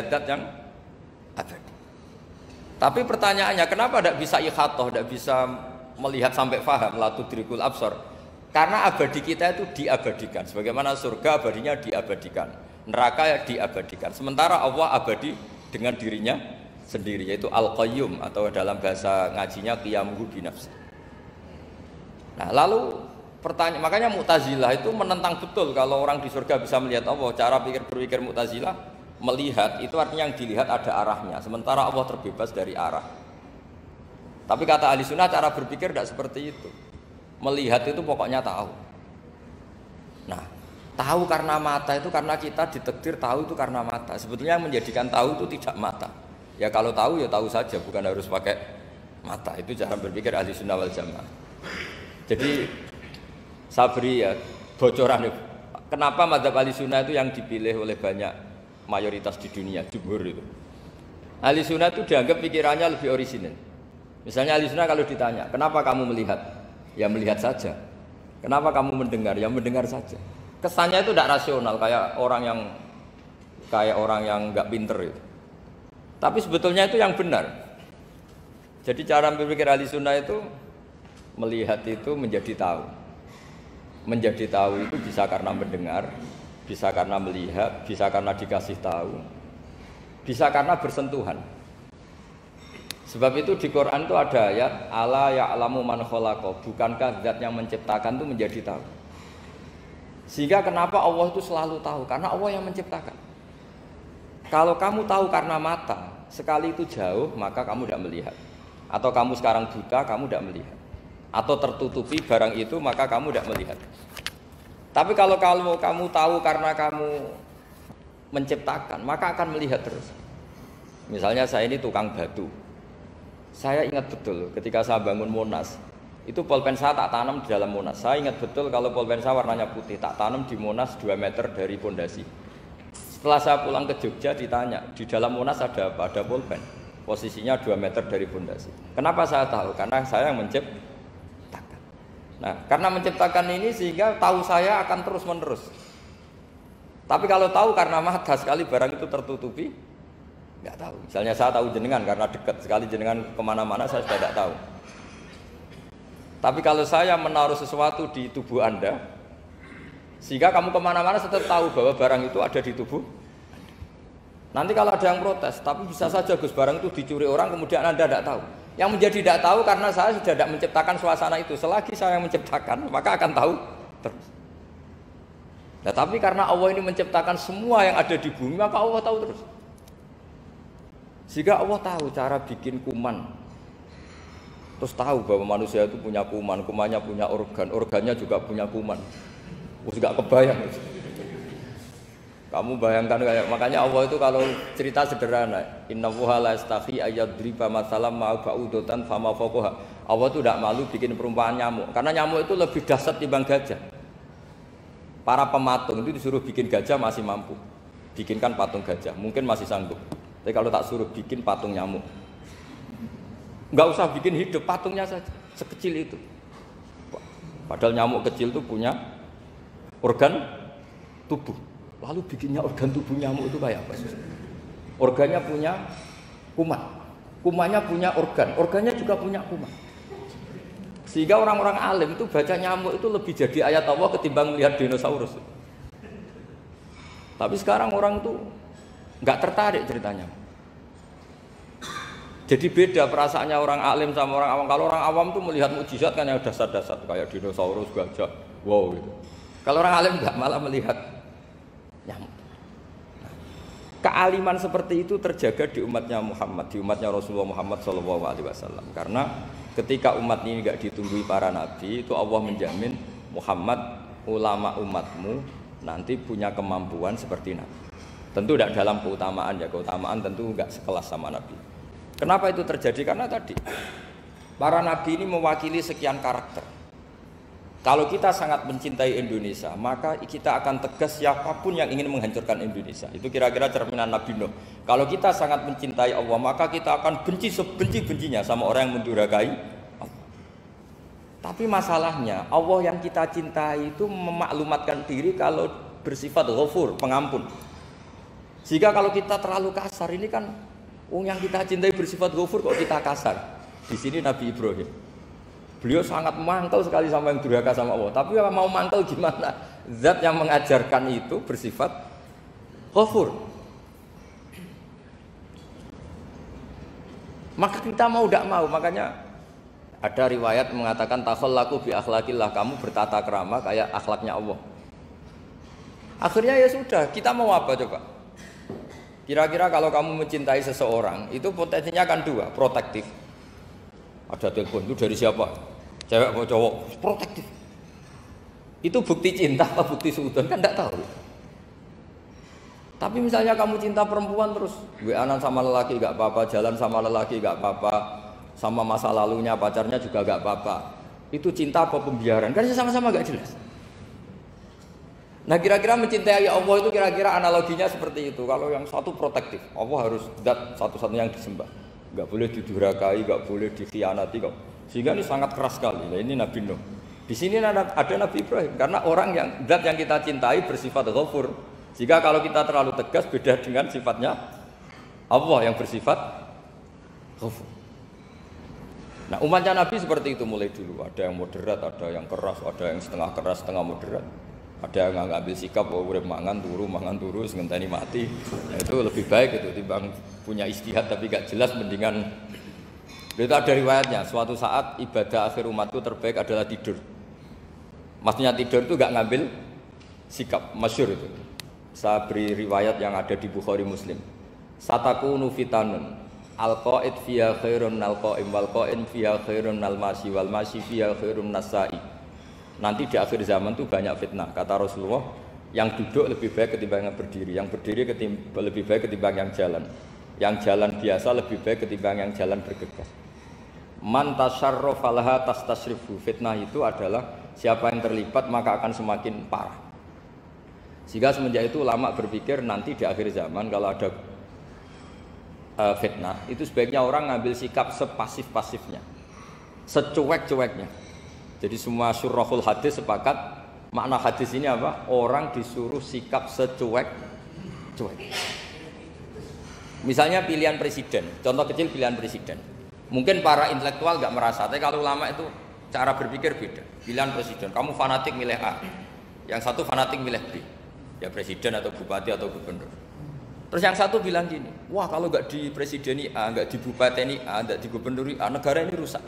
zat yang abadi. Tapi pertanyaannya, kenapa tidak bisa ikhatoh, tidak bisa melihat sampai faham, la tudrikul absar? Karena abadi kita itu diabadikan. Sebagaimana surga abadinya diabadikan, neraka ya diabadikan. Sementara Allah abadi dengan dirinya sendiri, yaitu Al-Qayyum, atau dalam bahasa ngajinya qiyamuhu binafsi. Nah, lalu pertanyaan, makanya Mu'tazilah itu menentang betul kalau orang di surga bisa melihat Allah. Cara berpikir Mu'tazilah, melihat itu artinya yang dilihat ada arahnya, sementara Allah terbebas dari arah. Tapi kata ahli sunnah, cara berpikir tidak seperti itu. Melihat itu pokoknya tahu. Nah, tahu karena mata itu karena kita ditakdir tahu itu karena mata. Sebetulnya yang menjadikan tahu itu tidak mata. Ya kalau tahu ya tahu saja, bukan harus pakai mata. Itu cara berpikir ahli sunnah wal jamaah. Jadi sabri ya bocoran. Kenapa mazhab ahli sunnah itu yang dipilih oleh banyak mayoritas di dunia, jumhur itu. Ahli sunnah itu dianggap pikirannya lebih orisinal. Misalnya ahli sunnah kalau ditanya, kenapa kamu melihat? Ya melihat saja. Kenapa kamu mendengar? Ya mendengar saja. Kesannya itu tidak rasional, kayak orang yang nggak pinter itu. Tapi sebetulnya itu yang benar. Jadi cara berpikir ahli sunnah itu melihat itu menjadi tahu. Menjadi tahu itu bisa karena mendengar, bisa karena melihat, bisa karena dikasih tahu, bisa karena bersentuhan. Sebab itu di Quran itu ada ayat ala ya'lamu man khalaqa, bukankah zat yang menciptakan itu menjadi tahu. Sehingga kenapa Allah itu selalu tahu? Karena Allah yang menciptakan. Kalau kamu tahu karena mata, sekali itu jauh, maka kamu tidak melihat. Atau kamu sekarang buta, kamu tidak melihat. Atau tertutupi barang itu, maka kamu tidak melihat. Tapi kalau kamu tahu karena kamu menciptakan, maka akan melihat terus. Misalnya saya ini tukang batu. Saya ingat betul ketika saya bangun Monas, itu pulpen saya tak tanam di dalam Monas. Saya ingat betul kalau pulpen saya warnanya putih, tak tanam di Monas 2 meter dari pondasi. Setelah saya pulang ke Jogja ditanya, di dalam Monas ada apa? Ada pulpen. Posisinya 2 meter dari pondasi. Kenapa saya tahu? Karena saya yang menciptakan. Nah, karena menciptakan ini sehingga tahu saya akan terus menerus. Tapi kalau tahu karena mata, sekali barang itu tertutupi, nggak tahu. Misalnya saya tahu jenengan karena dekat, sekali jenengan kemana-mana saya sudah tidak tahu. Tapi kalau saya menaruh sesuatu di tubuh Anda, sehingga kamu kemana-mana tetap tahu bahwa barang itu ada di tubuh. Nanti kalau ada yang protes, tapi bisa saja Gus barang itu dicuri orang kemudian Anda tidak tahu. Yang menjadi tidak tahu karena saya sudah tidak menciptakan suasana itu. Selagi saya yang menciptakan, maka akan tahu terus. Nah, tapi karena Allah ini menciptakan semua yang ada di bumi, maka Allah tahu terus. Sehingga Allah tahu cara bikin kuman. Terus tahu bahwa manusia itu punya kuman, kumannya punya organ, organnya juga punya kuman. Terus gak kebayang. Kamu bayangkan kayak, makanya Allah itu kalau cerita sederhana, innallaha la yastahi ayyadriba mathalam ma ba'udatan fama fawqaha. Allah itu tidak malu bikin perumpamaan nyamuk, karena nyamuk itu lebih dahsyat timbang gajah. Para pematung itu disuruh bikin gajah masih mampu. Bikinkan patung gajah, mungkin masih sanggup. Tapi kalau tak suruh bikin patung nyamuk, nggak usah bikin hidup, patungnya saja sekecil itu. Padahal nyamuk kecil itu punya organ tubuh. Lalu bikinnya organ tubuh nyamuk itu kayak apa? Organnya punya kuman, kumannya punya organ, organnya juga punya kuman. Sehingga orang-orang alim itu baca nyamuk itu lebih jadi ayat Allah ketimbang melihat dinosaurus. Tapi sekarang orang itu nggak tertarik ceritanya. Jadi beda perasaannya orang alim sama orang awam. Kalau orang awam tuh melihat mukjizat kan yang dasar-dasar kayak dinosaurus, gajah, wow gitu. Kalau orang alim nggak, malah melihat nyamuk. Nah, kealiman seperti itu terjaga di umatnya Muhammad, di umatnya Rasulullah Muhammad SAW. Karena ketika umat ini nggak ditunggui para nabi, itu Allah menjamin Muhammad, ulama umatmu nanti punya kemampuan seperti nabi. Tentu tidak dalam keutamaan ya, keutamaan tentu nggak sekelas sama nabi. Kenapa itu terjadi? Karena tadi para nabi ini mewakili sekian karakter. Kalau kita sangat mencintai Indonesia, maka kita akan tegas siapapun yang ingin menghancurkan Indonesia. Itu kira-kira cerminan Nabi Nuh. Kalau kita sangat mencintai Allah, maka kita akan benci sebenci-bencinya sama orang yang mendurhakai Allah. Tapi masalahnya, Allah yang kita cintai itu memaklumatkan diri kalau bersifat ghafur, pengampun. Jika kalau kita terlalu kasar, ini kan yang kita cintai bersifat ghafur kok kita kasar. Di sini Nabi Ibrahim, beliau sangat mangkel sekali sama yang durhaka sama Allah. Tapi mau mangkel gimana? Zat yang mengajarkan itu bersifat ghafur. Maka kita mau tidak mau, makanya ada riwayat mengatakan takhallaku bi akhlaqillah, kamu bertata krama kayak akhlaknya Allah. Akhirnya ya sudah, kita mau apa coba? Kira-kira kalau kamu mencintai seseorang, itu potensinya kan dua, protektif. Ada telepon, itu dari siapa? Cewek atau cowok? Protektif. Itu bukti cinta atau bukti suudon? Kan tidak tahu. Tapi misalnya kamu cinta perempuan terus, WA-an sama lelaki gak apa-apa, jalan sama lelaki gak apa-apa, sama masa lalunya pacarnya juga gak apa-apa. Itu cinta apa pembiaran? Kan sama-sama gak jelas. Nah kira-kira mencintai Allah itu kira-kira analoginya seperti itu. Kalau yang satu protektif, Allah harus zat satu-satunya yang disembah, nggak boleh didurhakai, nggak boleh dikhianati kok. Sehingga ini sangat keras sekali. Nah, ini Nabi Nuh. Di sini ada Nabi Ibrahim karena orang yang zat yang kita cintai bersifat ghafur. Jika kalau kita terlalu tegas beda dengan sifatnya Allah yang bersifat ghafur. Nah umatnya Nabi seperti itu mulai dulu. Ada yang moderat, ada yang keras, ada yang setengah keras, setengah moderat. Ada yang ngambil sikap, oh udah mangan turu, ngenteni mati. Nah, itu lebih baik itu timbang punya istihad tapi gak jelas, mendingan. Itu ada riwayatnya. Suatu saat ibadah akhir umatku terbaik adalah tidur. Maksudnya tidur itu gak ngambil sikap, masyhur itu. Saya beri riwayat yang ada di Bukhari Muslim. Satakunu fitanun al-qaid fiha khairun al-qaim wal qaim fiha khairun al-masyi wal masyi fiha khairun nasai. Nanti di akhir zaman itu banyak fitnah, kata Rasulullah. Yang duduk lebih baik ketimbang yang berdiri, yang berdiri lebih baik ketimbang yang jalan biasa lebih baik ketimbang yang jalan bergegas. Man tasyarrafa laha tastasrifu. Fitnah itu adalah siapa yang terlibat maka akan semakin parah. Sehingga semenjak itu ulama berpikir nanti di akhir zaman kalau ada fitnah itu sebaiknya orang ngambil sikap sepasif-pasifnya, secuek-cueknya. Jadi semua syurahul hadis sepakat makna hadis ini apa? Orang disuruh sikap secuek-cuek. Misalnya pilihan presiden, contoh kecil pilihan presiden. Mungkin para intelektual nggak merasa, tapi kalau ulama itu cara berpikir beda. Pilihan presiden, kamu fanatik milih A, yang satu fanatik milih B, ya presiden atau bupati atau gubernur. Terus yang satu bilang gini, wah kalau nggak di presideni A, nggak di bupati A, nggak di gubernuri A, negara ini rusak.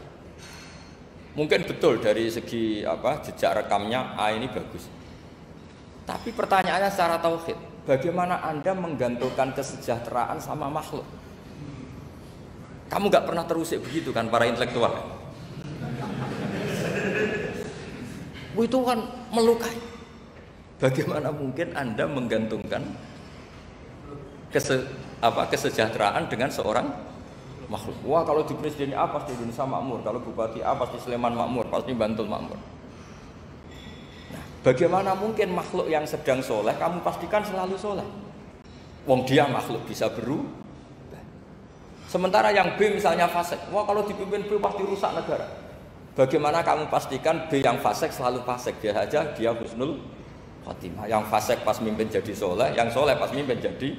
Mungkin betul dari segi jejak rekamnya A ini bagus. Tapi pertanyaannya secara tauhid, bagaimana Anda menggantungkan kesejahteraan sama makhluk? Kamu nggak pernah terusik begitu kan para intelektual? Itu kan melukai. Bagaimana mungkin Anda menggantungkan kesejahteraan dengan seorang makhluk? Wah kalau di presiden A pasti Indonesia makmur, kalau bupati A pasti Sleman makmur, pasti Bantul makmur. Nah, bagaimana mungkin makhluk yang sedang soleh kamu pastikan selalu soleh? Wong dia makhluk bisa berubah. Sementara yang B misalnya fasik, wah kalau dipimpin B pasti rusak negara. Bagaimana kamu pastikan B yang fasik selalu fasik? Dia saja dia husnul khotimah. Yang fasik pas mimpin jadi soleh, yang soleh pas mimpin jadi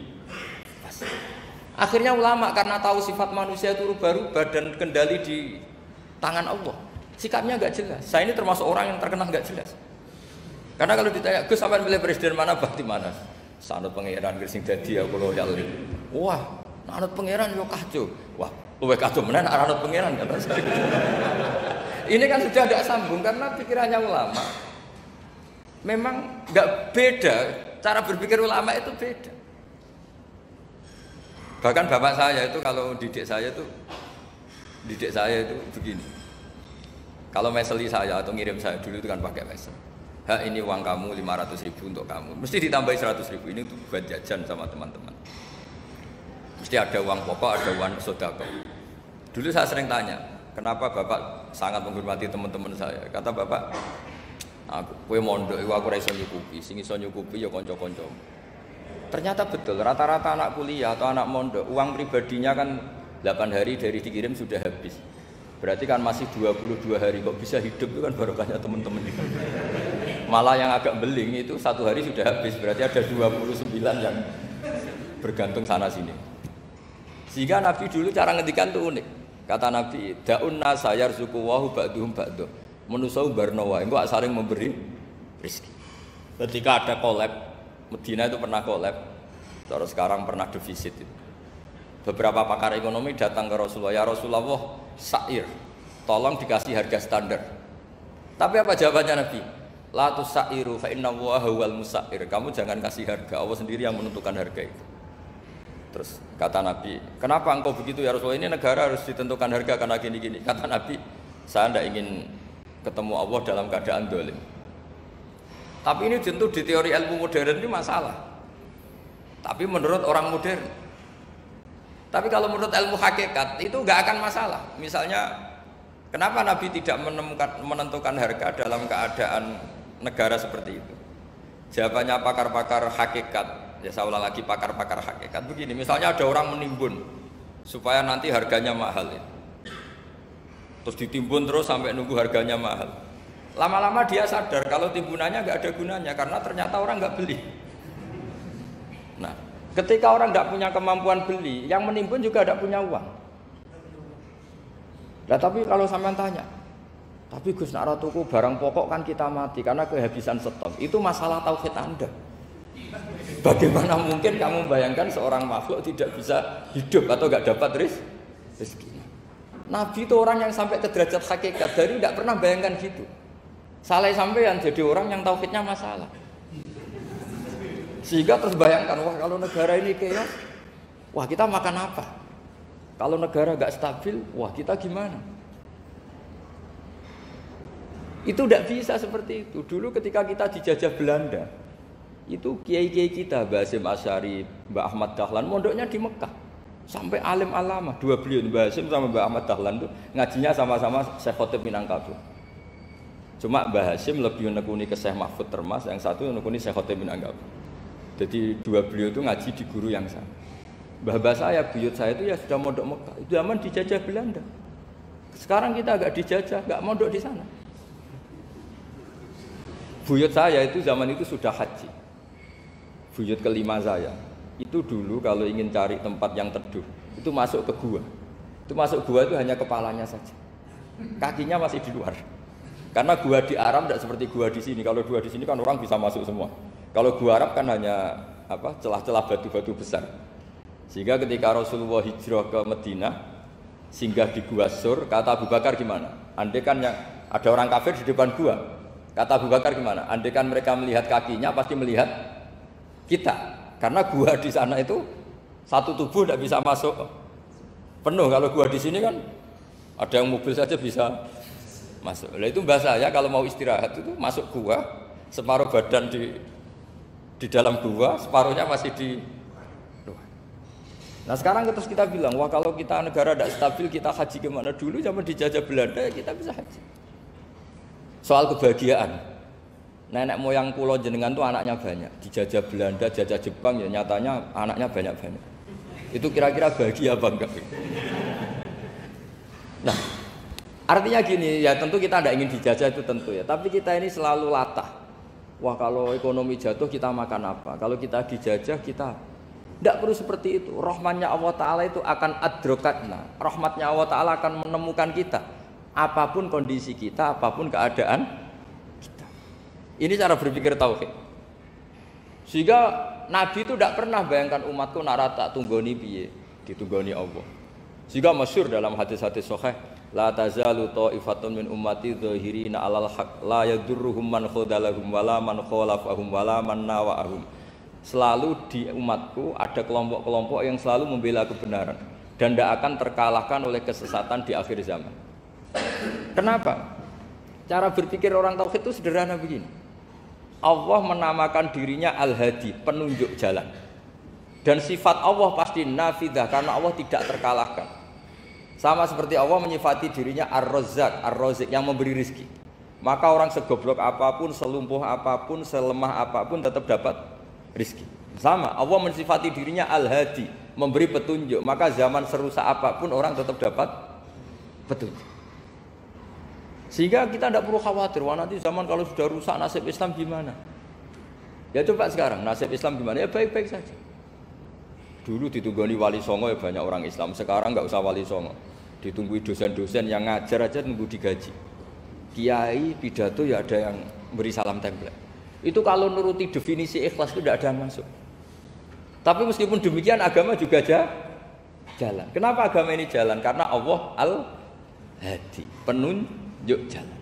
fasik. Akhirnya ulama karena tahu sifat manusia itu rubah-rubah dan kendali di tangan Allah, sikapnya nggak jelas. Saya ini termasuk orang yang terkenal nggak jelas. Karena kalau ditanya, Gus sampean pilih presiden mana, bakti mana? Sanut pangeran sing dadi aku loyal. Wah, anut pangeran yo kacau. Wah, luwih kacau menan anut pangeran kata saya. Ini kan sudah tidak sambung karena pikirannya ulama. Memang nggak beda, cara berpikir ulama itu beda. Bahkan bapak saya itu kalau didik saya itu begini. Kalau meseli saya atau ngirim saya dulu itu kan pakai mesel. Ha ini uang kamu 500.000 untuk kamu. Mesti ditambahi 100.000 ini tuh buat jajan sama teman-teman. Mesti ada uang pokok, ada uang sodako. Dulu saya sering tanya, kenapa bapak sangat menghormati teman-teman saya? Kata bapak, kowe mondok iku aku ora iso nyukupi, sing iso nyukupi ya kanca-kancamu. Ternyata betul, rata-rata anak kuliah atau anak mondok, uang pribadinya kan 8 hari dari dikirim sudah habis. Berarti kan masih 22 hari kok bisa hidup, itu kan barokahnya teman-teman. Malah yang agak beling itu 1 hari sudah habis, berarti ada 29 yang bergantung sana sini. Sehingga Nabi dulu cara ngendikan tuh unik. Kata Nabi, daun nasa yarzuqu wahu ba'duhum ba'du. Manusa barno wae, engko saling memberi rezeki. Ketika ada collab, Medina itu pernah collab. Terus sekarang pernah defisit itu. Beberapa pakar ekonomi datang ke Rasulullah, ya Rasulullah, sa'ir, tolong dikasih harga standar. Tapi apa jawabannya Nabi? La tusairu fa inna Allaha huwal musair. Kamu jangan kasih harga, Allah sendiri yang menentukan harga itu. Terus kata Nabi, kenapa engkau begitu ya Rasulullah? Ini negara harus ditentukan harga karena gini-gini. Kata Nabi, saya tidak ingin ketemu Allah dalam keadaan dolim. Tapi ini tentu di teori ilmu modern ini masalah. Tapi menurut orang modern. Tapi kalau menurut ilmu hakikat itu nggak akan masalah. Misalnya, kenapa Nabi tidak menentukan harga dalam keadaan negara seperti itu? Jawabannya pakar-pakar hakikat, ya saya ulang lagi pakar-pakar hakikat begini. Misalnya ada orang menimbun supaya nanti harganya mahal, ya. Terus ditimbun terus sampai nunggu harganya mahal. Lama-lama dia sadar kalau timbunannya nggak ada gunanya karena ternyata orang nggak beli. Nah, ketika orang nggak punya kemampuan beli, yang menimbun juga tidak punya uang. Nah, tapi kalau sampean tanya, tapi Gus nak tuku barang pokok kan kita mati karena kehabisan stok. Itu masalah tauhid Anda. Bagaimana mungkin kamu bayangkan seorang makhluk tidak bisa hidup atau nggak dapat rezeki? Nabi itu orang yang sampai ke derajat hakikat, dari tidak pernah bayangkan gitu. Saleh sampean jadi orang yang tauhidnya masalah. Sehingga terus bayangkan, wah kalau negara ini chaos, wah kita makan apa? Kalau negara gak stabil, wah kita gimana? Itu tidak bisa seperti itu. Dulu ketika kita dijajah Belanda, itu kiai-kiai kita, Mbah Hasyim Asy'ari, Mbah Ahmad Dahlan, mondoknya di Mekah. Sampai alim alama, dua beliau, Mbah Hasyim sama Mbah Ahmad Dahlan itu ngajinya sama-sama Syekh Khotib Minangkabau. Cuma Mbah Hasyim lebih menekuni ke Syekh Mahfud Termas, yang satu menekuni Syekh Khotib Minangkabau. Jadi dua beliau itu ngaji di guru yang sama. Mbah saya, buyut saya itu ya sudah mondok Mekah. Itu zaman dijajah Belanda. Sekarang kita agak dijajah, enggak mondok di sana. Buyut saya itu zaman itu sudah haji. Buyut kelima saya. Itu dulu kalau ingin cari tempat yang teduh, itu masuk ke gua. Itu masuk gua itu hanya kepalanya saja. Kakinya masih di luar. Karena gua di Arab tidak seperti gua di sini. Kalau gua di sini kan orang bisa masuk semua. Kalau gua Arab kan hanya celah-celah batu-batu besar. Sehingga ketika Rasulullah hijrah ke Madinah, singgah di Gua Sur, kata Abu Bakar gimana? Andai kan yang ada orang kafir di depan gua, kata Abu Bakar gimana? Andai kan mereka melihat kakinya, pasti melihat kita. Karena gua di sana itu satu tubuh tidak bisa masuk penuh. Kalau gua di sini kan ada yang mobil saja bisa masuk. Nah itu bahasa saya kalau mau istirahat itu masuk gua, separuh badan di dalam gua, separuhnya masih di. Nah sekarang terus kita bilang, wah kalau kita negara tidak stabil kita haji kemana? Dulu zaman dijajah Belanda ya kita bisa haji. Soal kebahagiaan, nenek moyang pulau jenengan tuh anaknya banyak. Dijajah Belanda, jajah Jepang ya nyatanya anaknya banyak-banyak. Itu kira-kira bahagia apa enggak? Nah artinya gini ya, tentu kita tidak ingin dijajah itu tentu ya. Tapi kita ini selalu latah. Wah kalau ekonomi jatuh kita makan apa? Kalau kita dijajah kita tidak perlu seperti itu. Rahmatnya Allah Ta'ala itu akan adrokatna. Rahmatnya Allah Ta'ala akan menemukan kita. Apapun kondisi kita, apapun keadaan kita. Ini cara berpikir tauhid. Sehingga Nabi itu tidak pernah bayangkan umatku narata tunggoni piye, ditunggoni Allah. Sehingga masyhur dalam hadis-hadis sahih, la tazalu ta'ifatun min ummati dzahirina 'alal haq la yadurruhum man khadalahum wala man khalafahum wala man nawa'ahum. Selalu di umatku ada kelompok-kelompok yang selalu membela kebenaran dan tidak akan terkalahkan oleh kesesatan di akhir zaman. Kenapa? Cara berpikir orang tauhid itu sederhana begini. Allah menamakan dirinya Al-Hadi, penunjuk jalan. Dan sifat Allah pasti nafidah karena Allah tidak terkalahkan. Sama seperti Allah menyifati dirinya Ar-Razzaq, Ar-Razik yang memberi rizki. Maka orang segoblok apapun, selumpuh apapun, selemah apapun tetap dapat rizki. Sama, Allah mensifati dirinya Al-Hadi, memberi petunjuk. Maka zaman serusak apapun orang tetap dapat petunjuk. Sehingga kita tidak perlu khawatir, wah nanti zaman kalau sudah rusak nasib Islam gimana? Ya coba sekarang nasib Islam gimana? Ya baik-baik saja. Dulu ditunggoni wali songo ya banyak orang Islam. Sekarang nggak usah wali songo. Ditunggui dosen-dosen yang ngajar aja nunggu digaji. Kiai pidato ya ada yang beri salam tempel. Itu kalau nuruti definisi ikhlas itu tidak ada yang masuk. Tapi meskipun demikian agama juga jalan. Kenapa agama ini jalan? Karena Allah al-hadi, penunjuk jalan.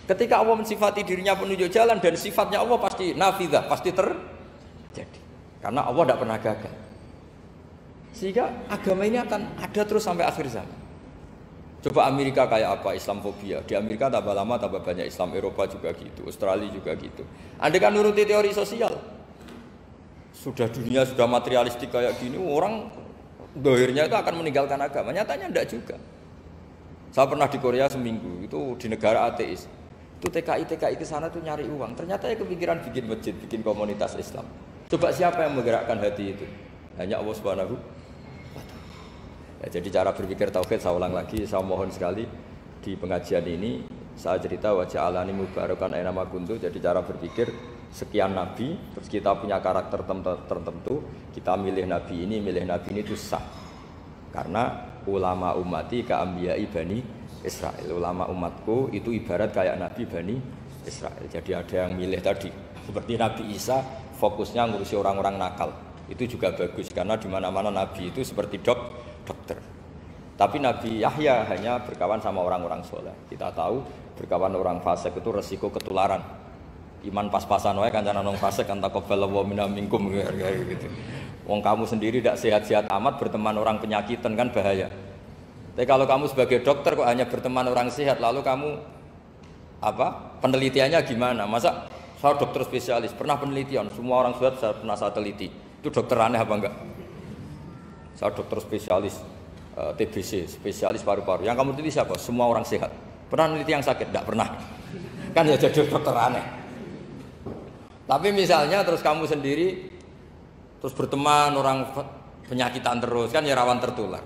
Ketika Allah mensifati dirinya penunjuk jalan dan sifatnya Allah pasti nafidah, pasti terjadi. Karena Allah tidak pernah gagal. Sehingga agama ini akan ada terus sampai akhir zaman. Coba Amerika kayak apa Islamofobia. Di Amerika tambah lama tambah banyak Islam, Eropa juga gitu, Australia juga gitu. Andai kan nuruti teori sosial, sudah dunia sudah materialistik kayak gini, orang dohirnya itu akan meninggalkan agama. Nyatanya tidak juga. Saya pernah di Korea seminggu, itu di negara ateis. Itu TKI ke sana tuh nyari uang. Ternyata ya kepikiran bikin masjid, bikin komunitas Islam. Coba siapa yang menggerakkan hati itu? Hanya Allah Subhanahu wa Ta'ala. Ya, jadi cara berpikir tauhid saya ulang lagi, saya mohon sekali di pengajian ini saya cerita wajah alani mubarakan aina ma kuntu. Jadi cara berpikir sekian nabi, terus kita punya karakter tertentu, kita milih nabi ini itu sah. Karena ulama ummati ka ambiyai bani Israel. Ulama umatku itu ibarat kayak nabi bani Israel. Jadi ada yang milih tadi seperti Nabi Isa fokusnya ngurusi orang-orang nakal. Itu juga bagus karena di mana-mana nabi itu seperti dokter. Tapi Nabi Yahya hanya berkawan sama orang-orang soleh. Kita tahu berkawan orang fasik itu resiko ketularan. Iman pas-pasan wae kancane nang fasik kan taqabbalallahu minna minkum gitu. Wong kamu sendiri tidak sehat-sehat amat berteman orang penyakitan kan bahaya. Tapi kalau kamu sebagai dokter kok hanya berteman orang sehat, lalu kamu apa? Penelitiannya gimana? Masa saya dokter spesialis, pernah penelitian, semua orang sehat saya pernah saya teliti. Itu dokter aneh apa enggak? Saya dokter spesialis TBC, spesialis paru-paru. Yang kamu teliti siapa? Semua orang sehat. Pernah meneliti yang sakit? Tidak pernah. Kan ya jadi dokter aneh. Tapi misalnya terus kamu sendiri terus berteman orang penyakitan terus, kan ya rawan tertular.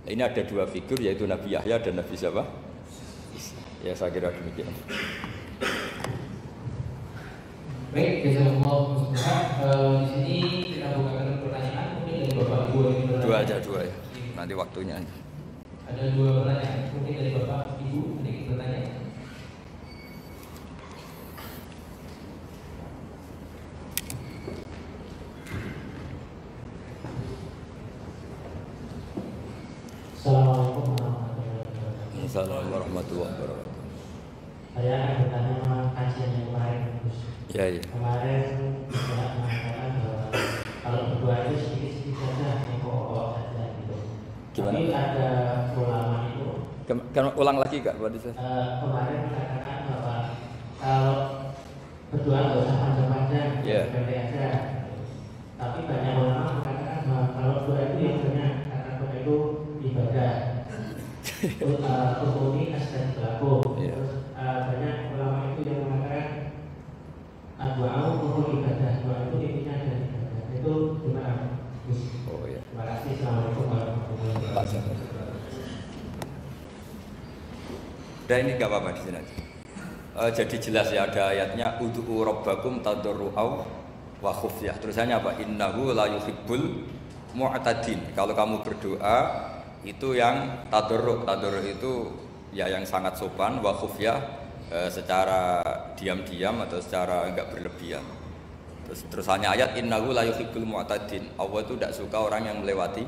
Nah, ini ada dua figur yaitu Nabi Yahya dan Nabi siapa? Ya saya kira demikian. Baik, jazakumullah khairan. Di sini kita bukakan pertanyaan mungkin dari Bapak Ibu yang bertanya. Dua aja ya. Nanti waktunya. Ada dua pertanyaan mungkin dari Bapak Ibu sedikit bertanya. Assalamualaikum warahmatullahi wabarakatuh. Saya akan bertanya sama kajian yang kemarin, Gus. Ya. Kemarin saya mengatakan bahwa kalau berdua itu sedikit-sedikit saja, yang pokok saja gitu. Gimana? Tapi ada ulama itu. Ulang lagi Kak, berarti saya. Kemarin mengatakan bahwa kalau berdua nggak usah panjang-panjang, pendek aja. Tapi banyak ulama mengatakan bahwa kalau berdua itu yang banyak, karena berdua itu ibadah. Rukuni dan berlaku. Terus banyak ulama itu yang mengatakan doa rukun ibadah, doa itu intinya dari ibadah. Itu gimana? Oh ya. Terima kasih. Assalamualaikum warahmatullahi wabarakatuh. Dan ini nggak apa-apa di sini aja. Jadi jelas ya ada ayatnya ud'u rabbakum tadarru'aw wa khufyah. Terusannya apa? Innahu la yuhibbul mu'tadin. Kalau kamu berdoa itu yang tadarruk itu ya yang sangat sopan, wa khufyah secara diam-diam atau secara enggak berlebihan. Terusannya ayat innahu la yuhibbul mu'tadin. Allah itu tidak suka orang yang melewati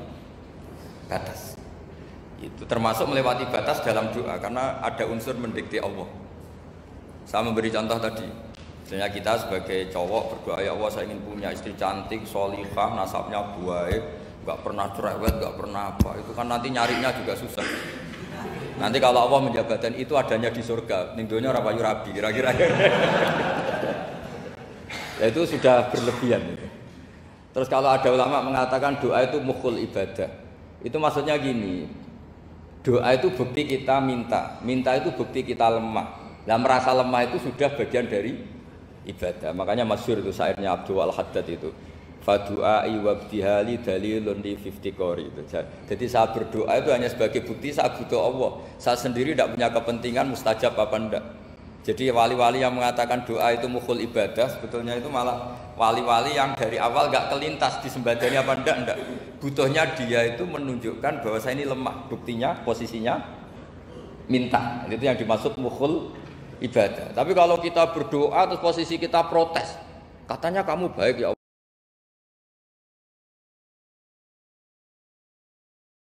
batas. Itu termasuk melewati batas dalam doa karena ada unsur mendikte Allah. Saya memberi contoh tadi. Misalnya kita sebagai cowok berdoa, ya Allah saya ingin punya istri cantik, sholihah, nasabnya baik, nggak pernah cerewet, nggak pernah apa. Itu kan nanti nyarinya juga susah. Nanti kalau Allah menjabatkan itu adanya di surga, ning donya ora payu rabi kira-kira. Ya itu sudah berlebihan. Terus kalau ada ulama mengatakan doa itu mukhul ibadah, itu maksudnya gini. Doa itu bukti kita minta itu bukti kita lemah. Nah merasa lemah itu sudah bagian dari ibadah. Makanya masyhur itu syairnya Abdul Al-Haddad itu. Fadu'ai wabdihali dalilun li 50 qori itu. Jadi saya berdoa itu hanya sebagai bukti saya butuh Allah. Saya sendiri tidak punya kepentingan mustajab apa enggak. Jadi wali-wali yang mengatakan doa itu mukhul ibadah, sebetulnya itu malah wali-wali yang dari awal nggak kelintas disembadani apa enggak. Butuhnya dia itu menunjukkan bahwa saya ini lemah. Buktinya posisinya minta. Itu yang dimaksud mukhul ibadah. Tapi kalau kita berdoa terus posisi kita protes, katanya kamu baik ya Allah.